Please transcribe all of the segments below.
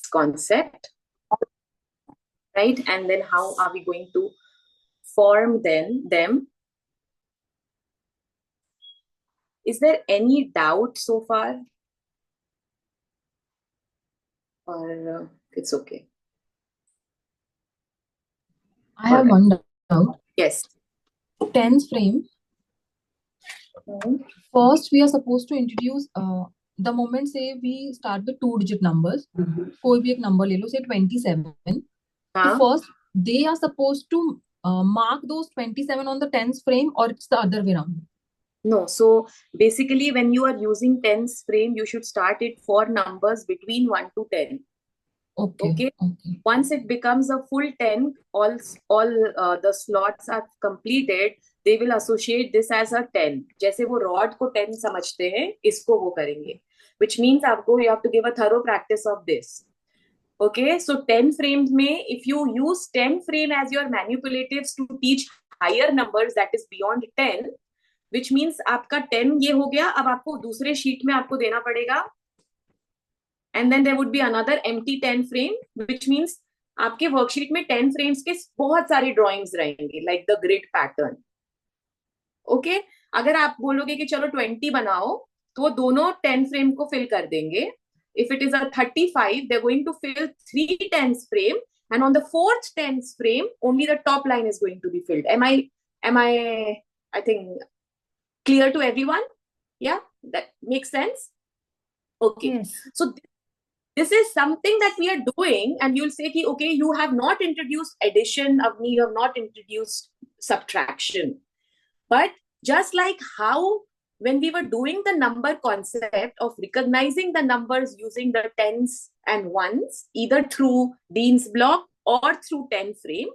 concept, right? And then how are we going to form then them? Is there any doubt so far? Or it's okay? I have one doubt. Yes. Tens frame. First, we are supposed to introduce the moment say we start with two-digit numbers. कोई भी एक number ले लो, say 27. So first, they are supposed to mark those 27 on the tens frame, or it's the other way around? No. So basically, when you are using tens frame, you should start it for numbers between 1 to 10. Okay. Once it becomes a full 10, all the slots are completed, they will associate this as a 10. जैसे वो rod को 10 समझते हैं, इसको वो करेंगे. Which means आपको you have to give a thorough practice of this. Okay, so 10 frames में, if you use 10 frame as your manipulatives to teach higher numbers that is beyond 10, which means आपका 10 ये हो गया, अब आपको दूसरे शीट में आपको देना पड़ेगा. And then there would be another empty 10 frame, which means आपके वर्कशीट में 10 frames के बहुत सारे drawings रहेंगे, like the grid pattern. Okay, अगर आप बोलोगे कि चलो 20 बनाओ, तो वो दोनों 10 frame को fill कर देंगे. If it is a 35, they're going to fill 3 tens frame, and on the 4th tens frame, only the top line is going to be filled. Am I think clear to everyone? Yeah, that makes sense. Okay. Yes. So this is something that we are doing, and you'll say, okay, you have not introduced addition, Avni, you have not introduced subtraction. But just like how when we were doing the number concept of recognizing the numbers using the tens and ones, either through Dean's block or through 10 frame,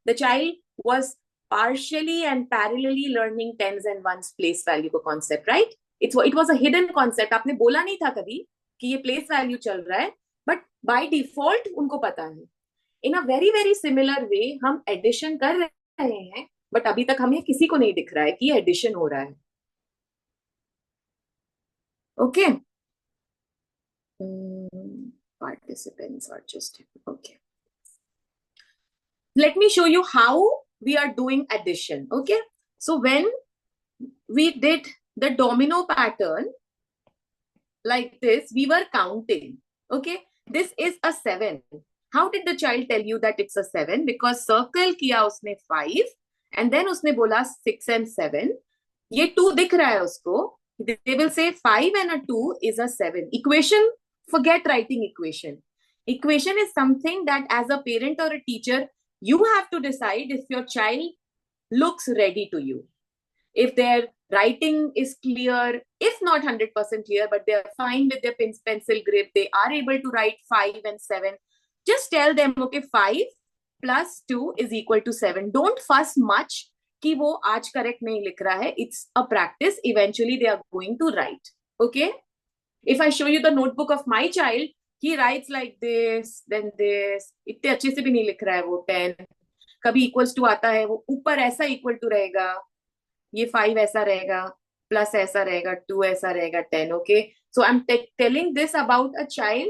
the child was partially and parallelly learning tens and ones place value concept, right? It was a hidden concept. आपने बोला नहीं था कभी कि ये place value चल रहा है, but by default उनको पता है. In a very very similar way, हम addition कर रहे हैं, but अभी तक हमें किसी को नहीं दिख रहा है कि addition हो रहा है. Okay. Participants are just okay. Let me show you how we are doing addition. Okay. So when we did the domino pattern like this, we were counting. Okay. This is a 7. How did the child tell you that it's a 7? Because circle किया उसने 5 and then उसने बोला 6 and 7. ये 2 दिख रहा है उसको. They will say 5 and a 2 is a 7. Equation, forget writing equation. Equation is something that as a parent or a teacher, you have to decide if your child looks ready to you. If their writing is clear, if not 100% clear, but they are fine with their pencil grip, they are able to write 5 and 7. Just tell them, okay, 5 plus 2 is equal to 7. Don't fuss much कि वो आज correct नहीं लिख रहा है. It's a practice. Eventually they are going to write. Okay? If I show you the notebook of my child, he writes like this, then this. इतने अच्छे से भी नहीं लिख रहा है वो 10. कभी equals to आता है, वो ऊपर ऐसा equal to रहेगा. ये 5 ऐसा रहेगा, plus ऐसा रहेगा, 2 ऐसा रहेगा, 10. Okay? So I'm telling this about a child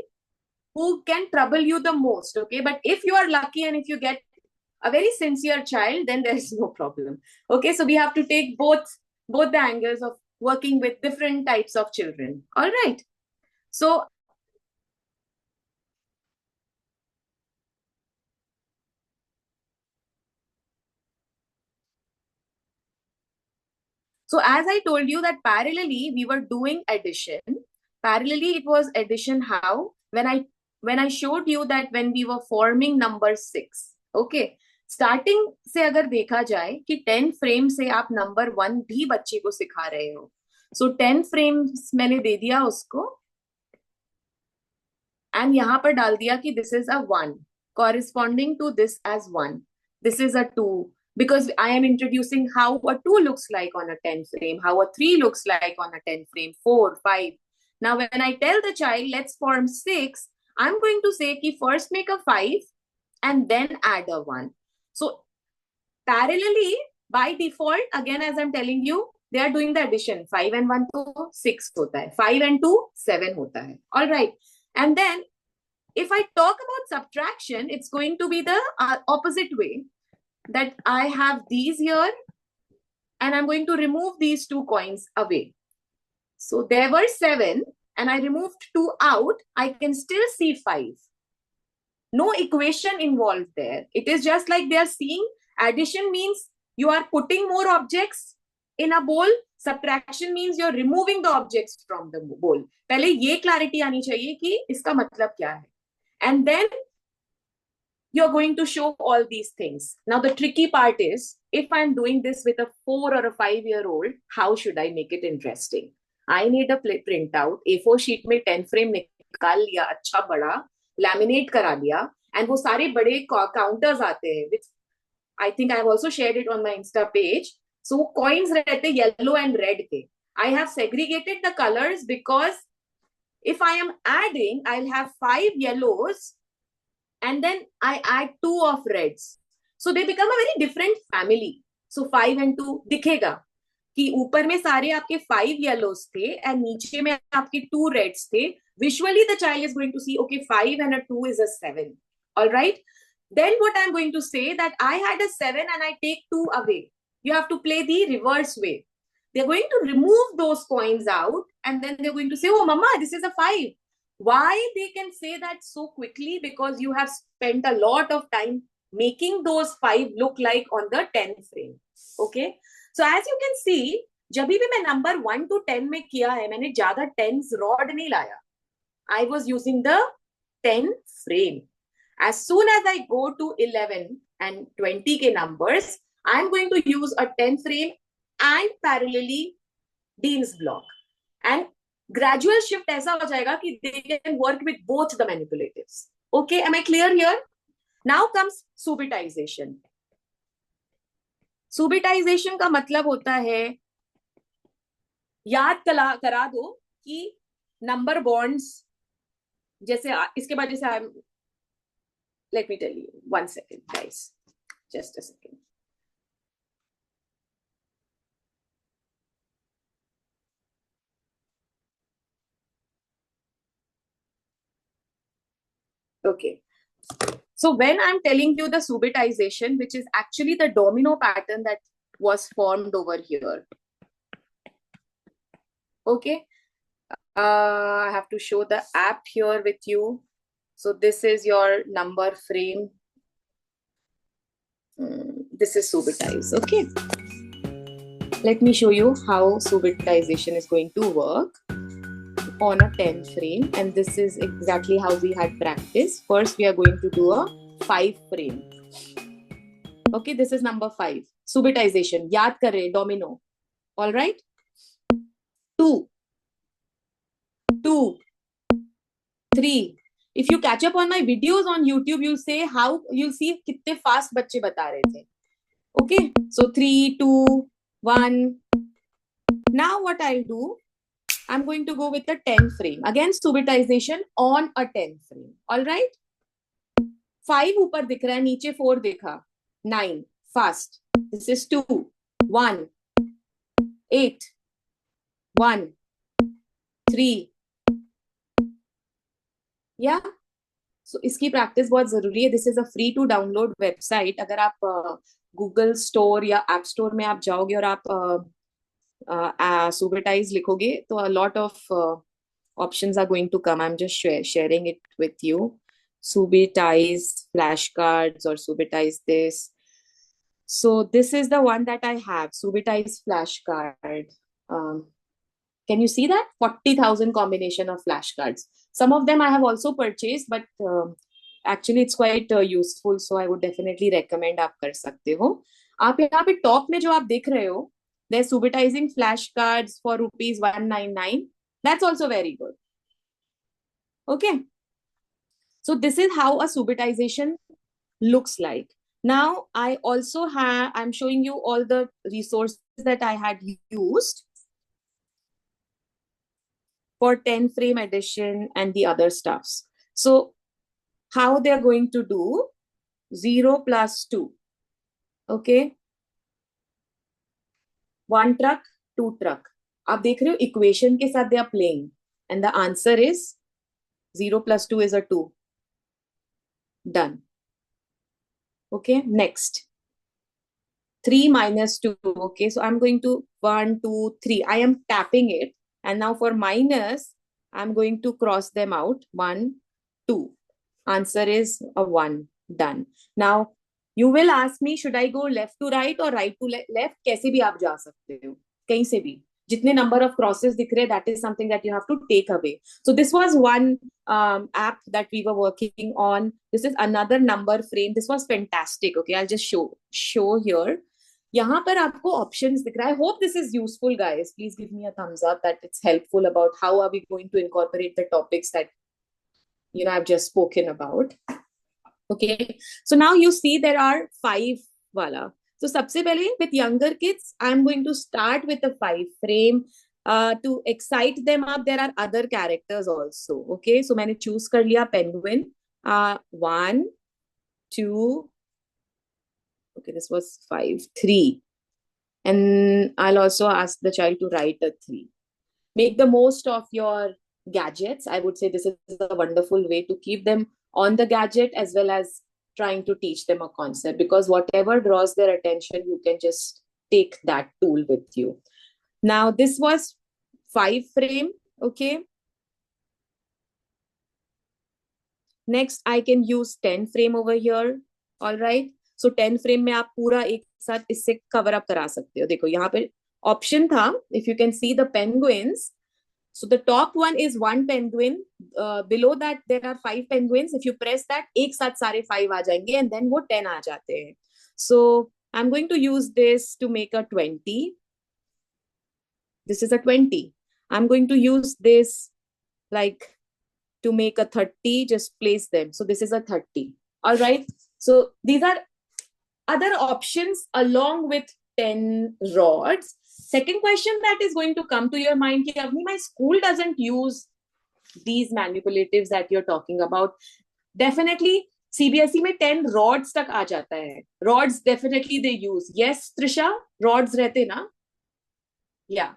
who can trouble you the most. Okay? But if you are lucky and if you get a very sincere child, then there is no problem. Okay, so we have to take both the angles of working with different types of children. All right. So as I told you that parallelly we were doing addition. Parallelly it was addition how? When I showed you that when we were forming number 6. Okay. Starting से अगर देखा जाए कि 10 frame से आप number 1 भी बच्चे को सिखा रहे हो. सो 10 फ्रेम्स मैंने दे दिया उसको एंड यहां पर डाल दिया कि this is a 1 corresponding to this as 1. This is a 2 because I am introducing how a 2 looks like on a 10 frame, how a 3 looks like on a 10 frame, 4, 5. Now when I tell the child let's form 6, I'm going to say कि first make a 5 and then add a 1. So parallelly, by default, again, as I'm telling you, they are doing the addition. 5 and 1 to 6 hota hai. 5 and 2, 7 hota hai. All right. And then If I talk about subtraction, it's going to be the opposite way, that I have these here and I'm going to remove these 2 coins away. So there were 7 and I removed 2 out. I can still see 5. No equation involved there. It is just like they are seeing addition means you are putting more objects in a bowl. Subtraction means you're removing the objects from the bowl. पहले ये clarity आनी चाहिए कि इसका मतलब क्या है. And then you're going to show all these things. Now the tricky part is, if I'm doing this with a 4 or a 5-year-old, how should I make it interesting? I need a printout. A4 sheet में 10 frame निकाल लिया अच्छा बड़ा, laminate करा लिया, and वो सारे बड़े counters आते हैं, which I think I have also shared it on my Insta page. So coins रहते yellow and red के. I have segregated the colors because if I am adding, I'll have 5 yellows and then I add 2 of reds. So they become a very different family. So 5 and 2 दिखेगा कि ऊपर में सारे आपके 5 yellows थे and नीचे में आपके 2 reds थे. Visually the child is going to see, okay, 5 and a 2 is a 7. All right. Then what I'm going to say, that I had a 7 and I take 2 away. You have to play the reverse way. They're going to remove those coins out and then they're going to say, oh mama, this is a 5. Why they can say that so quickly? Because you have spent a lot of time making those 5 look like on the 10 frame. Okay. So as you can see, जब भी मैं number 1 to 10 में किया है, मैंने ज़्यादा 10s rod नहीं लाया. I was using the 10 frame. As soon as I go to 11 and 20 के numbers, I'm going to use a 10 frame and parallelly Dean's block. And gradual shift ऐसा हो जाएगा कि they can work with both the manipulatives. Okay, am I clear here? Now comes subitization. Subitization का मतलब होता है, याद करा दो कि number bonds, जैसे इसके बाद जैसे let me tell you, 1 second guys, just a second. Okay. So when I'm telling you the subitization, which is actually the domino pattern that was formed over here. Okay. I have to show the app here with you. So this is your number frame. This is subitize. Okay. Let me show you how subitization is going to work on a 10 frame, and this is exactly how we had practiced. First we are going to do a 5 frame. Okay, this is number 5. Subitization. याद कर रहे, domino. All right. 2, 2, 3. If you catch up on my videos on YouTube, you'll see कितने fast बच्चे बता रहे थे. Okay, so 3, 2, 1. Now what I'll do, I'm going to go with the 10 frame. Again, subitization on a 10 frame. All right. 5 ऊपर दिख रहा है, नीचे 4 दिखा. 9, fast. This is 2, 1, 8, 1, 3. Yeah. So इसकी practice बहुत जरूरी है. This is a free to download website. अगर आप Google Store या App Store में आप जाओगे और आप subitize लिखोगे, तो a lot of options are going to come. I'm just sharing it with you. Subitize flashcards or subitize this. So this is the one that I have, subitize flashcard. Can you see that? 40,000 combination of flashcards. Some of them I have also purchased, but actually it's quite useful. So I would definitely recommend आप कर सकते हो. आप यहाँ पे top में जो आप देख रहे हो, they're subitizing flashcards for ₹199. That's also very good. Okay. So this is how a subitization looks like. Now I also I'm showing you all the resources that I had used for 10 frame addition and the other stuffs. So how they're going to do 0 plus 2. Okay. 1 truck, 2 truck. आप देख रहे हो equation के साथ they are playing, and the answer is 0 plus 2 is a 2. Done. Okay, next. 3 minus 2. Okay, so I'm going to 1, 2, 3. I am tapping it. And now for minus, I'm going to cross them out. 1, 2. Answer is a 1. Done. Now, you will ask me, should I go left to right or right to left? कैसे भी आप जा सकते हो, कहीं से भी. जितने number of crosses दिख रहे, that is something that you have to take away. So this was one app that we were working on. This is another number frame. This was fantastic. Okay, I'll just show here. यहाँ पर आपको options दिख रहा है. Hope this is useful, guys. Please give me a thumbs up that it's helpful about how are we going to incorporate the topics that I've just spoken about. Okay, so now you see there are 5 wala. So सबसे पहले with younger kids, I'm going to start with the 5 frame. To excite them up, there are other characters also. Okay, so मैंने choose कर लिया penguin. 1, 2. Okay, this was 5, 3. And I'll also ask the child to write a 3. Make the most of your gadgets. I would say this is a wonderful way to keep them on the gadget as well as trying to teach them a concept, because whatever draws their attention, you can just take that tool with you. Now, this was 5 frame. Okay. Next, I can use 10 frame over here. All right. So 10 frame में आप पूरा एक साथ इससे cover up करा सकते हो. देखो यहाँ पे option था. If you can see the penguins. So the top one is 1 penguin. Below that there are 5 penguins. If you press that, एक साथ सारे 5 आ जाएंगे and then वो 10 आ जाते हैं. So I'm going to use this to make a 20. This is a 20. I'm going to use this like to make a 30. Just place them. So this is a 30. All right. So these are other options along with 10 rods. Second question that is going to come to your mind, ki, Avni, my school doesn't use these manipulatives that you're talking about. Definitely, CBSE में 10 rods तक आ जाता है. Rods definitely they use. Yes, Trisha, rods रहते ना? Yeah.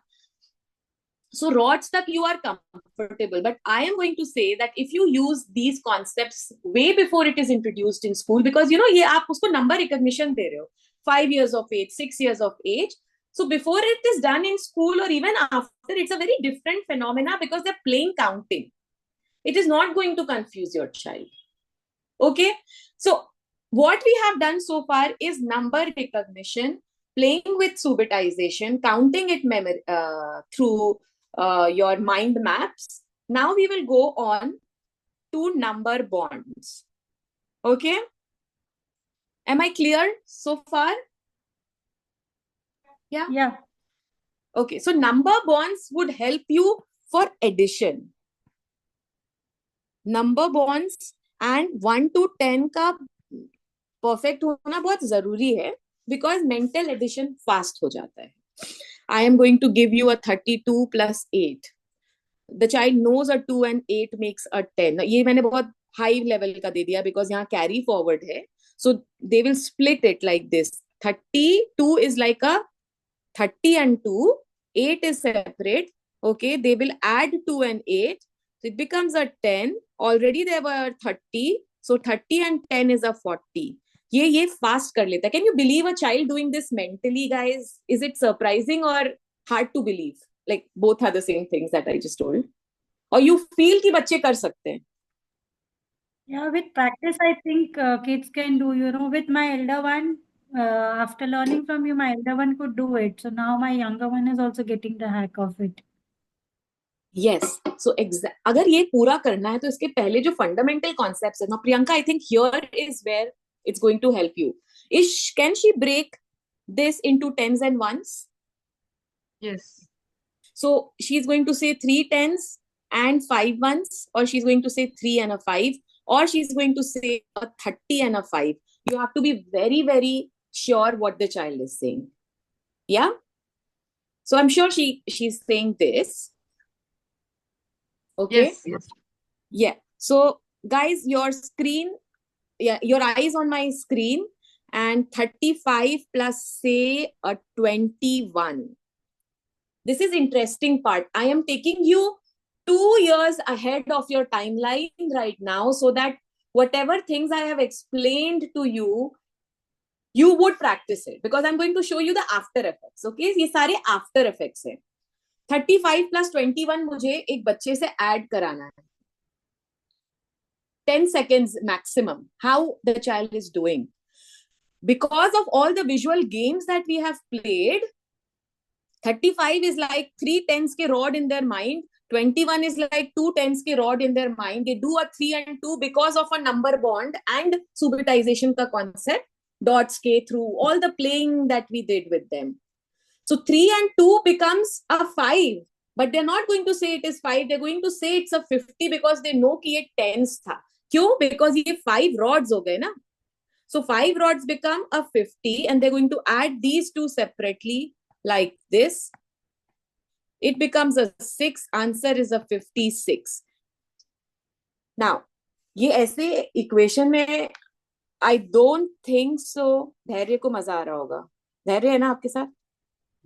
So rods tak you are comfortable, but I am going to say that if you use these concepts way before it is introduced in school, because ये आप उसको number recognition दे रहे हो, 5 years of age, 6 years of age. So before it is done in school or even after, it's a very different phenomena because they're playing counting. It is not going to confuse your child. Okay. So what we have done so far is number recognition, playing with subitization, counting it through your mind maps. Now we will go on to number bonds. Okay. Am I clear so far? Yeah. Yeah. Okay. So number bonds would help you for addition. Number bonds and 1 to 10 का perfect होना बहुत जरूरी है because mental addition fast हो जाता है. I am going to give you a 32 plus 8. The child knows a 2 and 8 makes a 10. ये मैंने बहुत high level का दे दिया because यहाँ carry forward है. So they will split it like this. 32 is like a 30 and 2. 8 is separate. Okay, they will add 2 and 8. So it becomes a 10. Already there were 30. So 30 and 10 is a 40. ये fast कर लेता. Can you believe a child doing this mentally, guys? Is it surprising or hard to believe? Like both are the same things that I just told. Or you feel कि बच्चे कर सकते हैं? Yeah, with practice, I think kids can do. With my elder one, after learning from you, my elder one could do it. So now my younger one is also getting the hack of it. Yes. So अगर ये पूरा करना है तो इसके पहले जो fundamental concepts है ना, Priyanka, I think here is where it's going to help you. Can she break this into tens and ones? Yes. So she's going to say 3 tens and 5 ones, or she's going to say 3 and a 5, or she's going to say a 30 and a 5. You have to be very, very sure what the child is saying. Yeah. So I'm sure she's saying this. Okay. Yes. Yeah. So guys, your screen, your eyes on my screen, and 35 plus say a 21. This is interesting part. I am taking you 2 years ahead of your timeline right now so that whatever things I have explained to you, you would practice it because I'm going to show you the after effects. Okay, ये सारे after effects हैं. 35 plus 21 मुझे एक बच्चे से add कराना है. 10 seconds maximum. How the child is doing. Because of all the visual games that we have played, 35 is like 3 tens ke rod in their mind. 21 is like 2 tens ke rod in their mind. They do a 3 and 2 because of a number bond and subitization ka concept. Dots ke through all the playing that we did with them. So 3 and 2 becomes a 5. But they're not going to say it is 5. They're going to say it's a 50 because they know कि ये tens था. क्यों? Because ये 5 rods हो गए ना. So 5 rods become a 50 and they're going to add these two separately like this. It becomes a 6. Answer is a 56. Now, ये ऐसे equation में I don't think so. धैर्य को मजा आ रहा होगा. धैर्य है ना आपके साथ?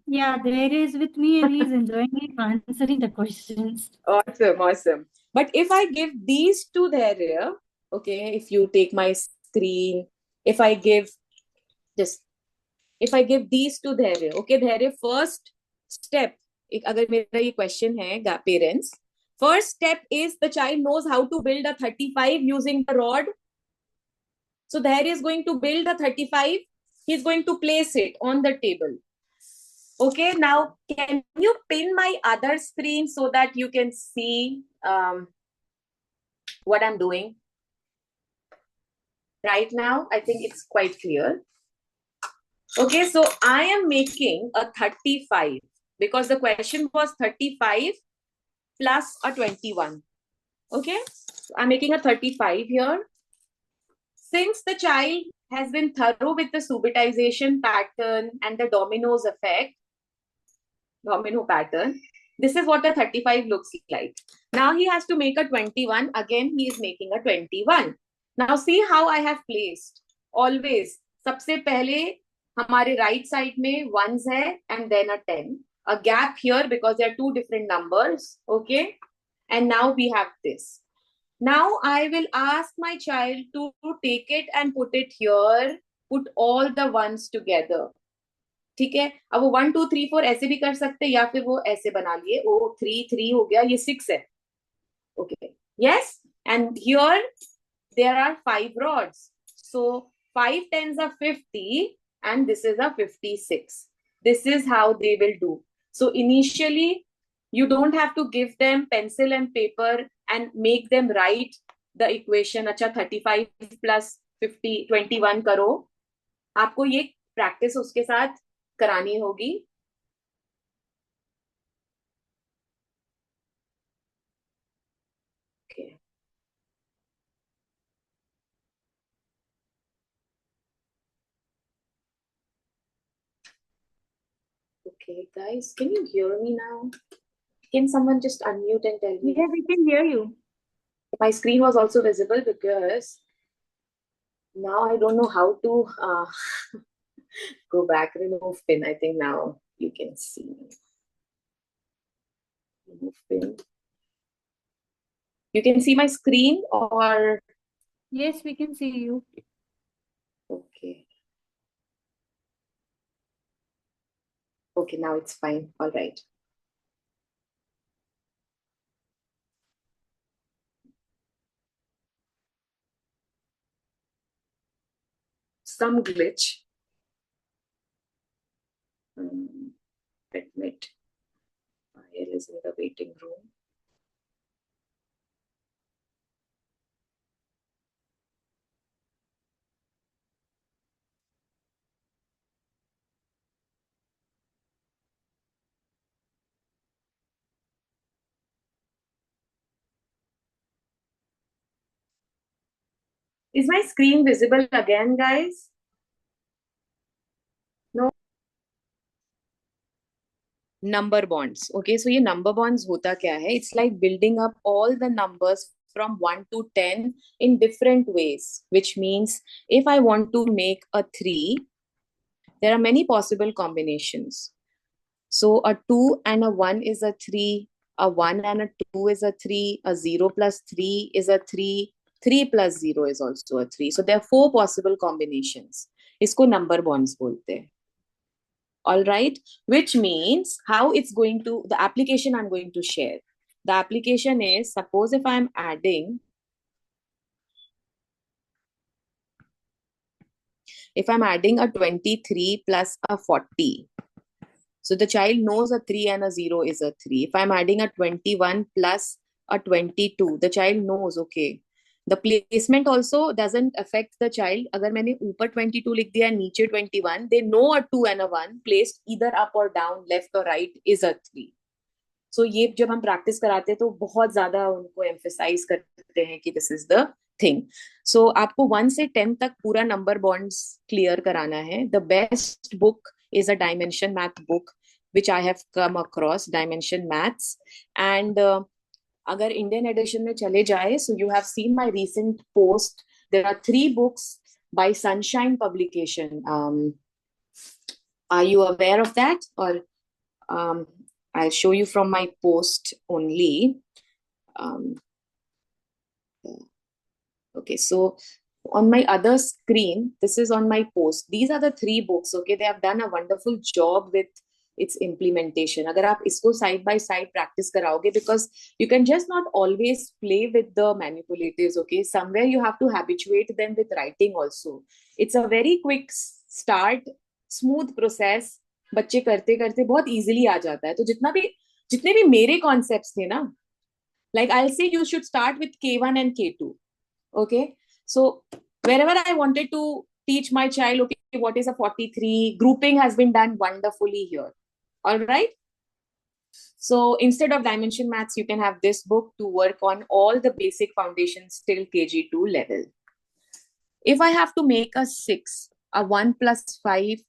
Yeah, there is with me and he's enjoying it answering the questions. Awesome, awesome. But if I give these two Dhairya, okay, if you take my screen, if I give these two Dhairya, okay, Dhairya, first step, अगर मेरा ये question है, parents, first step is the child knows how to build a 35 using the rod. So Dhairya is going to build a 35. He's going to place it on the table. Okay, now can you pin my other screen so that you can see what I'm doing? Right now, I think it's quite clear. Okay, so I am making a 35 because the question was 35 plus a 21. Okay, so I'm making a 35 here. Since the child has been thorough with the subitization pattern and the domino pattern, this is what a 35 looks like. Now he has to make a 21. Again, he is making a 21. Now see how I have placed. Always, सबसे पहले हमारे right side में ones है and then a 10. A gap here because there are two different numbers. Okay, and now we have this. Now I will ask my child to take it and put it here. Put all the ones together. ठीक है, अब वो 1 2 3 4 ऐसे भी कर सकते या फिर वो ऐसे बना लिए. ओ 3 3 हो गया, ये 6 है. Okay, yes, and here there are 5 rods. So 5 tens are 50 and this is a 56. This is how they will do. So initially you don't have to give them pencil and paper and make them write the equation. अच्छा 35 plus 50 21 करो. आपको ये practice उसके साथ करानी होगी. Okay. Okay, guys, can you hear me now? Can someone just unmute and tell me? Yeah, we can hear you. My screen was also visible because now I don't know how to go back, remove pin. I think now you can see. Remove pin. You can see my screen or? Yes, we can see you. Okay. Okay, now it's fine. All right. Some glitch. Admit. File is in the waiting room. Is my screen visible again, guys? No. Number bonds. Okay, so ये number bonds होता क्या है? It's like building up all the numbers from 1 to 10 in different ways, which means if I want to make a 3, there are many possible combinations. So a 2 and a 1 is a 3, a 1 and a 2 is a 3, a 0 plus 3 is a 3, 3 plus 0 is also a 3. So there are 4 possible combinations. इसको number bonds बोलते हैं. All right, which means how it's going to, the application I'm going to share. The application is, suppose if I'm adding, a 23 plus a 40. So the child knows a 3 and a 0 is a 3. If I'm adding a 21 plus a 22, the child knows, okay. The placement also doesn't affect the child. अगर मैंने ऊपर 22 लिख दिया नीचे 21, they know a 2 and a 1 placed either up or down, left or right is a 3. So ये जब हम practice कराते हैं तो बहुत ज़्यादा उनको emphasize करते हैं कि this is the thing. So आपको 1 से 10 तक पूरा number bonds clear कराना है. The best book is a Dimension Math book, which I have come across, Dimension Maths. And अगर Indian edition में चले जाए, so you have seen my recent post. There are 3 books by Sunshine Publication. Are you aware of that? Or I'll show you from my post only. Okay, so on my other screen, this is on my post. These are the 3 books. Okay, they have done a wonderful job with its implementation. अगर आप इसको side by side practice कराओगे, because you can just not always play with the manipulatives. Okay, somewhere you have to habituate them with writing also. It's a very quick start, smooth process. बच्चे करते करते बहुत easily आ जाता है. तो जितने भी मेरे concepts थे ना, like I'll say you should start with K1 and K2. Okay, so wherever I wanted to teach my child, okay, what is a 43? Grouping has been done wonderfully here. All right. So instead of Dimension Maths, you can have this book to work on all the basic foundations till KG2 level. If I have to make a 6, a 1 plus 5,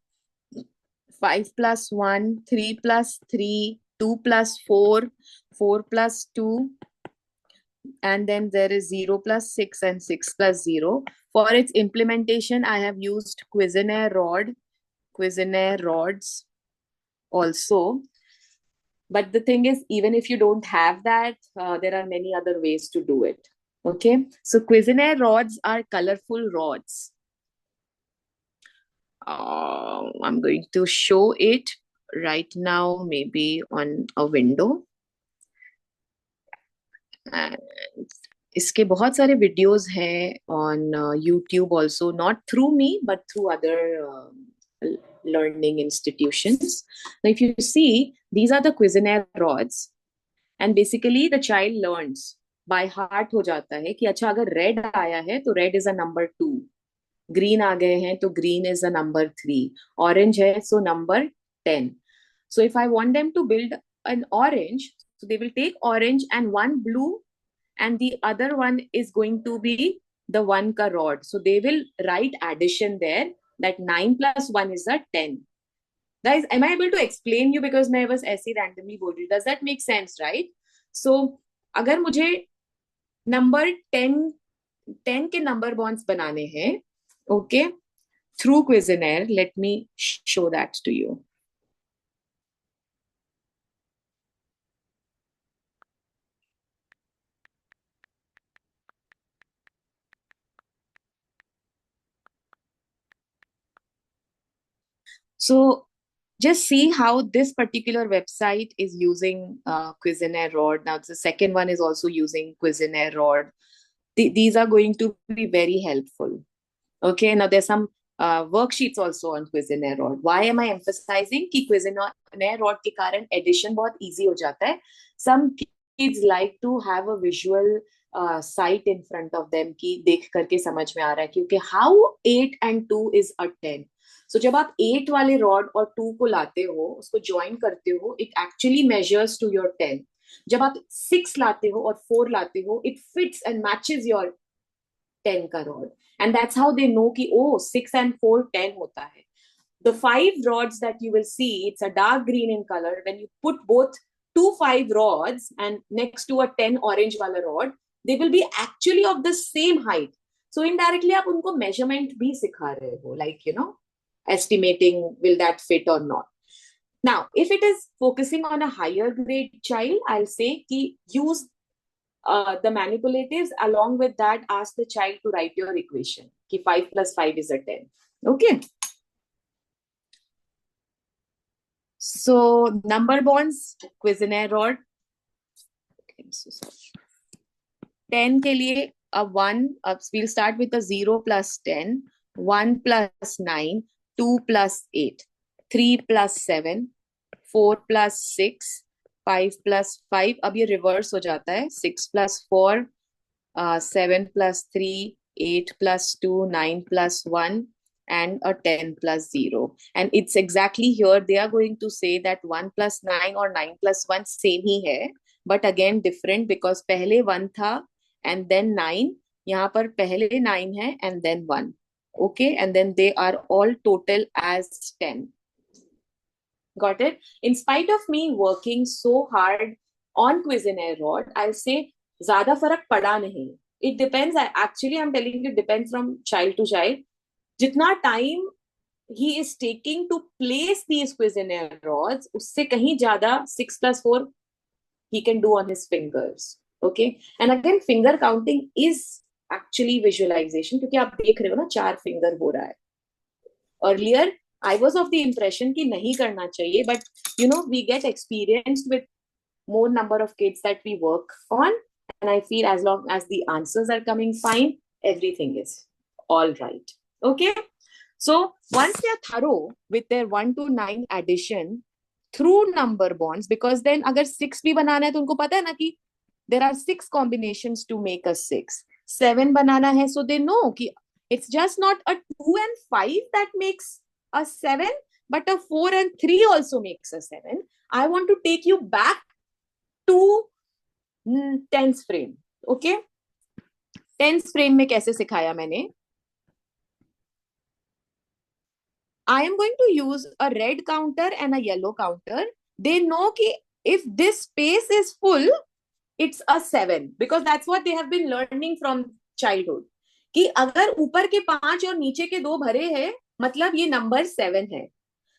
5 plus 1, 3 plus 3, 2 plus 4, 4 plus 2, and then there is 0 plus 6 and 6 plus 0. For its implementation, I have used Cuisenaire rods also. But the thing is, even if you don't have that, there are many other ways to do it. Okay, so Cuisenaire rods are colorful rods. I'm going to show it right now, maybe on a window. And इसके बहुत सारे videos हैं on YouTube also, not through me, but through other learning institutions. Now, if you see, these are the Cuisenaire rods, and basically the child learns by heart हो जाता है कि अच्छा अगर red आया है तो red is a number 2, green आ गए हैं तो green is a number 3, orange है so number 10. So if I want them to build an orange, so they will take orange and one blue, and the other one is going to be the 1 ka rod. So they will write addition there, that 9 plus 1 is a 10. Guys, am I able to explain you? Because मैं बस ऐसे randomly बोल रही हूँ. Does that make sense, right? So अगर मुझे number 10 के number bonds बनाने हैं, okay, through Cuisenaire, let me show that to you. So just see how this particular website is using Cuisenaire rod. Now the second one is also using Cuisenaire rod. These are going to be very helpful. Okay, now there's some worksheets also on Cuisenaire rod. Why am I emphasizing कि Cuisenaire rod के कारण addition बहुत easy हो जाता है. Some kids like to have a visual sight in front of them कि देख करके समझ में आ रहा है क्योंकि how 8 and 2 is a 10. So जब आप 8 वाले rod और 2 को लाते हो, उसको join करते हो, it actually measures to your 10. जब आप 6 लाते हो और 4 लाते हो, it fits and matches your 10 का rod. And that's how they know कि oh 6 and 4 10 होता है. The 5 rods that you will see, it's a dark green in color. When you put both 2 5 rods and next to a 10 orange वाला rod, they will be actually of the same height. So indirectly आप उनको measurement भी सिखा रहे हो, like you know, estimating will that fit or not. Now, if it is focusing on a higher grade child, I'll say कि use the manipulatives. Along with that, ask the child to write your equation. Ki 5 plus 5 is a 10. Okay. So number bonds, Cuisenaire rod. I'm so sorry. 10 के लिए a 1, we'll start with a 0 plus 10, 1 plus 9, 2 plus 8, 3 plus 7, 4 plus 6, 5 plus 5. अब ये reverse हो जाता है. 6 plus 4, 7 plus 3, 8 plus 2, 9 plus 1, and a 10 plus 0. And it's exactly here they are going to say that 1 plus 9 or 9 plus 1 same ही है, but again different because पहले 1 था and then 9. यहाँ पर पहले 9 है and then 1. Okay, and then they are all total as 10. Got it? In spite of me working so hard on Cuisenaire rod, I'll say ज़्यादा फर्क पड़ा नहीं. It depends. Actually, I'm telling you, it depends from child to child. जितना time he is taking to place these Cuisenaire rods, उससे कहीं ज़्यादा 6 plus 4 he can do on his fingers. Okay, and again finger counting is actually visualization क्योंकि आप देख रहे हो ना 4 finger हो रहा है. Earlier I was of the impression कि नहीं करना चाहिए, but you know we get experienced with more number of kids that we work on, and I feel as long as the answers are coming fine, everything is all right. Okay, so once they are thorough with their 1 to 9 addition through number bonds, because then अगर 6 भी बनाना है तो उनको पता है ना कि there are 6 combinations to make a 6. 7 बनाना है, so they know कि it's just not a 2 and 5 that makes a 7, but a 4 and 3 also makes a 7. I want to take you back to tens frame. Okay, tens frame में कैसे सिखाया मैंने? I am going to use a red counter and a yellow counter. They know कि if this space is full, it's a 7 because that's what they have been learning from childhood. कि अगर ऊपर के 5 और नीचे के 2 भरे हैं, मतलब ये number 7 है.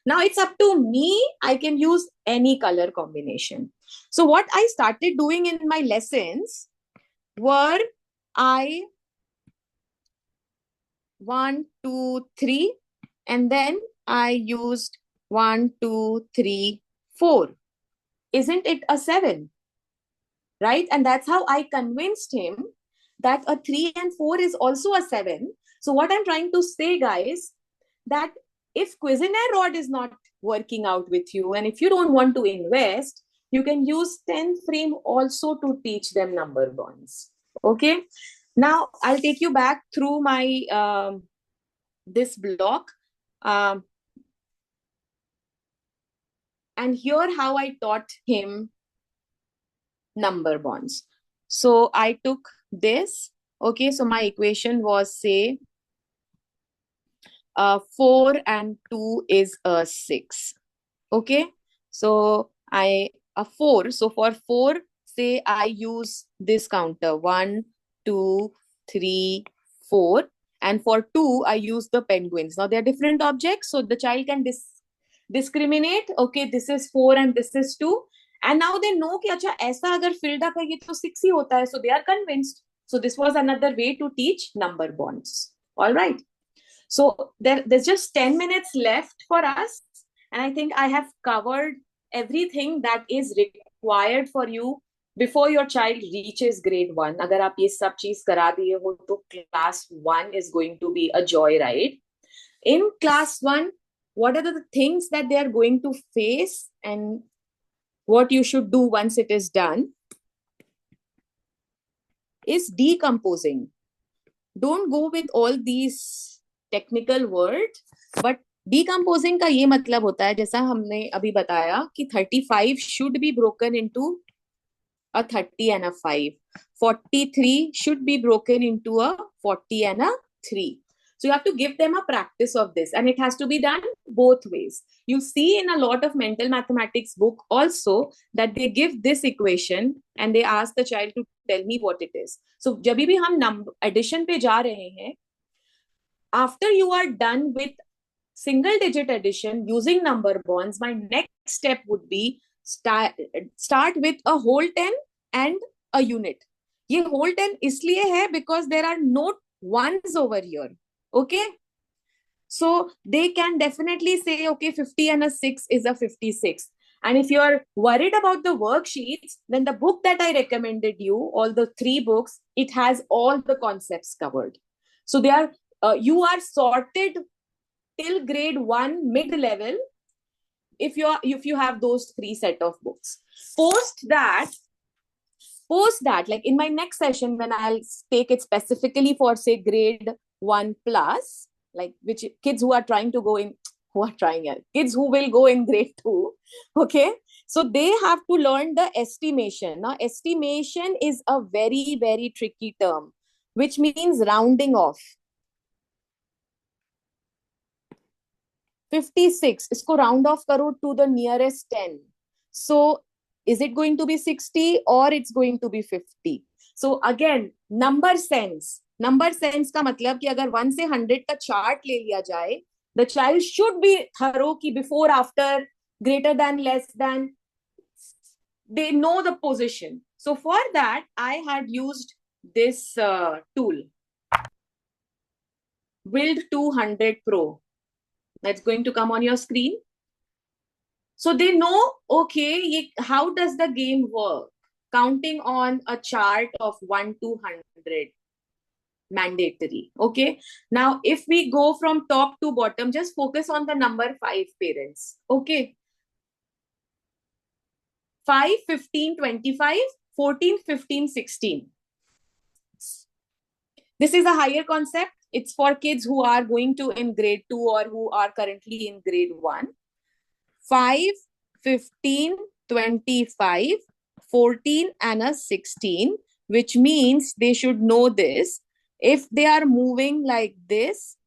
Now it's up to me. I can use any color combination. So what I started doing in my lessons were 1, 2, 3, and then I used 1, 2, 3, 4. Isn't it a 7? Right? And that's how I convinced him that a 3 and 4 is also a 7. So what I'm trying to say, guys, that if Cuisenaire rod is not working out with you, and if you don't want to invest, you can use 10 frame also to teach them number bonds. Okay. Now I'll take you back through my this block. And here how I taught him number bonds. So I took this. Okay, so my equation was, say, 4 and 2 is a 6. Okay, so a 4. So for 4, say I use this counter 1, 2, 3, 4. And for 2, I use the penguins. Now they are different objects, so the child can discriminate. Okay, this is 4 and this is 2. And now they know कि अच्छा ऐसा अगर filled up है ये तो 6 ही होता है. So they are convinced. So this was another way to teach number bonds. All right. So there's just 10 minutes left for us. And I think I have covered everything that is required for you before your child reaches grade 1. अगर आप ये सब चीज करा दिए हो तो class 1 is going to be a joyride. In class 1, what are the things that they are going to face and what you should do once it is done is decomposing. Don't go with all these technical words, but decomposing का ये मतलब होता है जैसा हमने अभी बताया कि 35 should be broken into a 30 and a 5. 43 should be broken into a 40 and a 3. So you have to give them a practice of this, and it has to be done both ways. You see in a lot of mental mathematics book also that they give this equation and they ask the child to tell me what it is. So जब भी हम number addition पे जा रहे हैं, after you are done with single digit addition using number bonds, my next step would be start with a whole 10 and a unit. ये whole 10 इसलिए है because there are no ones over here. Okay, so they can definitely say, okay, 50 and a 6 is a 56. And if you are worried about the worksheets, then the book that I recommended you, all the 3 books, it has all the concepts covered. So they are you are sorted till grade 1 mid level if you have those 3 set of books. Post that, like in my next session, when I'll take it specifically for, say, grade 1 plus, like which kids who are trying to go in, kids who will go in grade 2, okay? So they have to learn the estimation. Now, estimation is a very, very tricky term, which means rounding off. 56, isko round off karo to the nearest 10. So is it going to be 60 or it's going to be 50? So again, number sense का मतलब कि अगर 1 से 100 का chart ले लिया जाए, the child should be thorough कि before, after, greater than, less than, they know the position. So for that, I had used this tool, Build 200 Pro. That's going to come on your screen. So they know, okay, how does the game work? Counting on a chart of 1 to 100, mandatory. Okay. Now, if we go from top to bottom, just focus on the number 5, parents. Okay. 5, 15, 25, 14, 15, 16. This is a higher concept. It's for kids who are going to in grade 2 or who are currently in grade 1. 5, 15, 25, 14 and a 16, which means they should know this. If they are moving like this,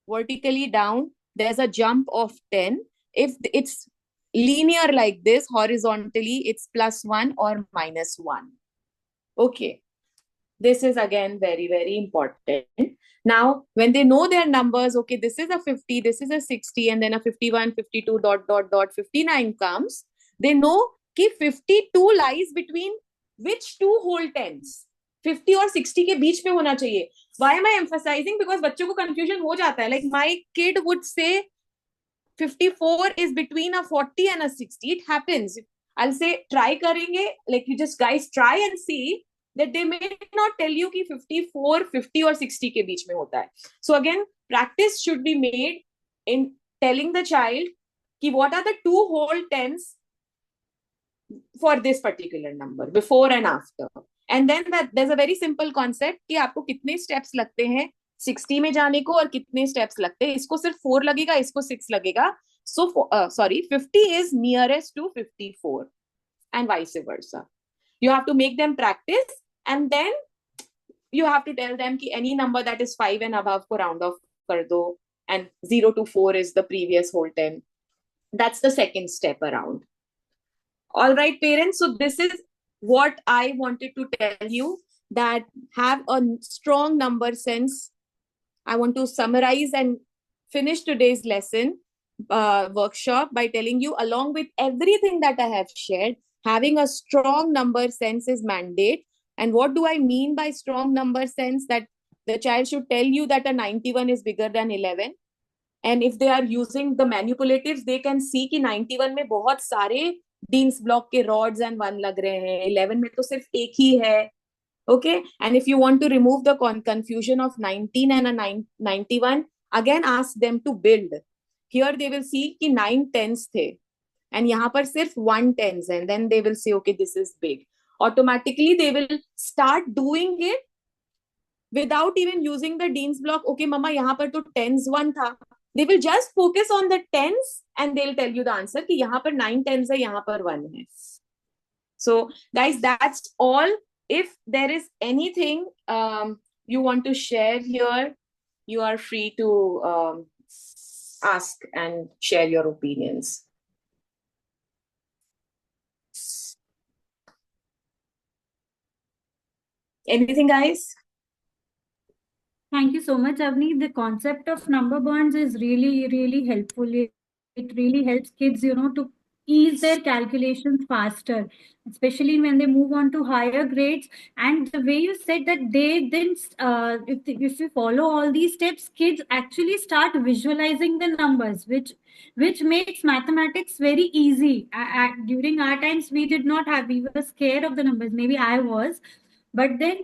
vertically down, there's a jump of 10. If it's linear like this, horizontally, it's +1 or -1. Okay. This is again very, very important. Now, when they know their numbers, okay, this is a 50, this is a 60, and then a 51, 52, ... 59 comes, they know कि 52 lies between which 2 whole tens? 50 और 60 के बीच में होना चाहिए. Why am I emphasizing? Because बच्चों को confusion हो जाता है. Like my kid would say 54 is between a 40 and a 60. It happens. I'll say try करेंगे, like you just guys try and see that they may not tell you कि 54, 50 or 60 के बीच में होता है. So again, practice should be made in telling the child कि what are the 2 whole tens for this particular number, before and after. And then that there's a very simple concept कि आपको कितने steps लगते हैं 60 में जाने को और कितने steps लगते हैं. इसको सिर्फ 4 लगेगा, इसको 6 लगेगा. So 50 is nearest to 54 and vice versa. You have to make them practice, and then you have to tell them कि any number that is 5 and above को round off कर दो, and 0 to 4 is the previous whole 10. That's the second step around. All right, parents. So this is what I wanted to tell you, that have a strong number sense. I want to summarize and finish today's lesson workshop by telling you, along with everything that I have shared, having a strong number sense is mandate. And what do I mean by strong number sense? That the child should tell you that a 91 is bigger than 11. And if they are using the manipulatives, they can see कि 91 में बहुत सारे Dean's block के rods and 1 लग रहे हैं, 11 में तो सिर्फ एक ही है. Okay. And if you want to remove the confusion of 19 and a 91, again ask them to build. Here they will see कि 9 tens थे, and यहाँ पर सिर्फ 1 tens, and then they will say, okay, this is big. Automatically they will start doing it without even using the Dean's block. Okay, mama, यहाँ पर तो tens 1 था. They will just focus on the tens and they'll tell you the answer कि यहाँ पर 9 tens है, यहाँ पर 1 है. So guys, that's all. If there is anything you want to share here, you are free to ask and share your opinions. Anything, guys? Thank you so much, Avni. The concept of number bonds is really, really helpful. It really helps kids, to ease their calculations faster, especially when they move on to higher grades. And the way you said that they then, if you follow all these steps, kids actually start visualizing the numbers, which makes mathematics very easy. During our times, we did not have, we were scared of the numbers. Maybe I was, but then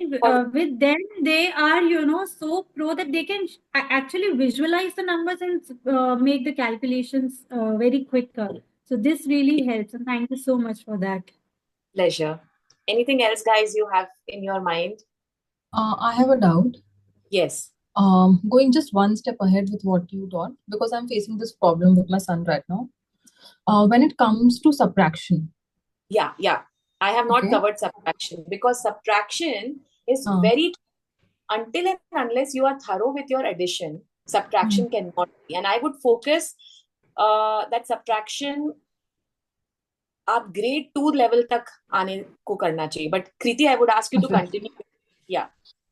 with them, they are, so pro that they can actually visualize the numbers and make the calculations very quicker. So this really helps, and thank you so much for that. Pleasure. Anything else, guys, you have in your mind? I have a doubt. Yes. Going just one step ahead with what you taught, because I'm facing this problem with my son right now. When it comes to subtraction. Yeah. I have not Okay. covered subtraction, because subtraction is very, until and unless you are thorough with your addition, subtraction cannot be. And I would focus that subtraction आप grade 2 level तक आने को करना चाहिए. But Kriti, I would ask you to continue. Yeah.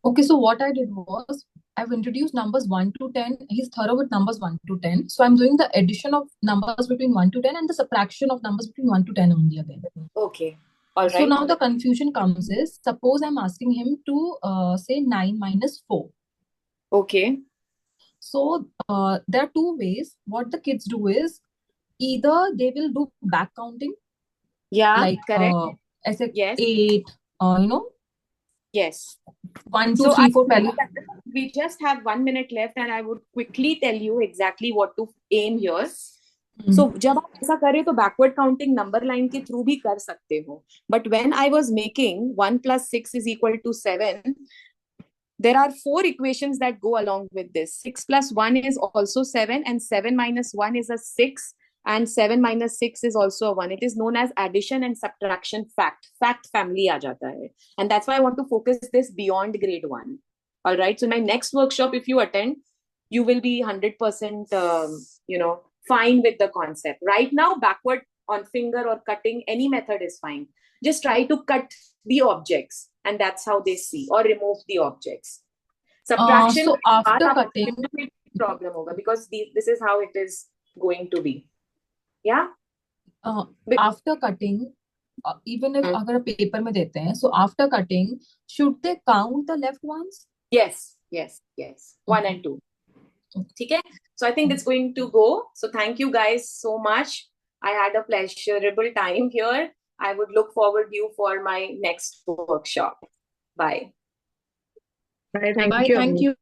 Okay, so what I did was I've introduced numbers 1 to 10. He's thorough with numbers 1 to 10. So I'm doing the addition of numbers between 1 to 10 and the subtraction of numbers between 1 to 10 only again. Okay. All right. So now the confusion comes is, suppose I'm asking him to say 9 minus 4. Okay. So there are two ways. What the kids do is, either they will do back counting. Yeah, like correct. as a Yes. 8, Yes. 1, 2, So 3, 4 पहले. we just have 1 minute left, and I would quickly tell you exactly what to aim here. So जब आप ऐसा करें तो backward counting number line के through भी कर सकते हो. But when I was making 1 plus 6 is equal to 7, there are 4 equations that go along with this. 6 plus 1 is also 7, and 7 minus 1 is a 6, and 7 minus 6 is also a 1. It is known as addition and subtraction fact. Fact family आ जाता है. And that's why I want to focus this beyond grade 1. All right. So my next workshop, if you attend, you will be 100%, fine with the concept. Right now, backward on finger or cutting, any method is fine. Just try to cut the objects, and that's how they see, or remove the objects. Subtraction, so after cutting, problem hoga, because this is how it is going to be. Yeah. After cutting, even if अगर paper में देते हैं, so after cutting, should they count the left ones? Yes. 1 and 2. Okay. So I think it's going to go. So thank you guys so much. I had a pleasurable time here. I would look forward to you for my next workshop. Bye. Bye. Thank you.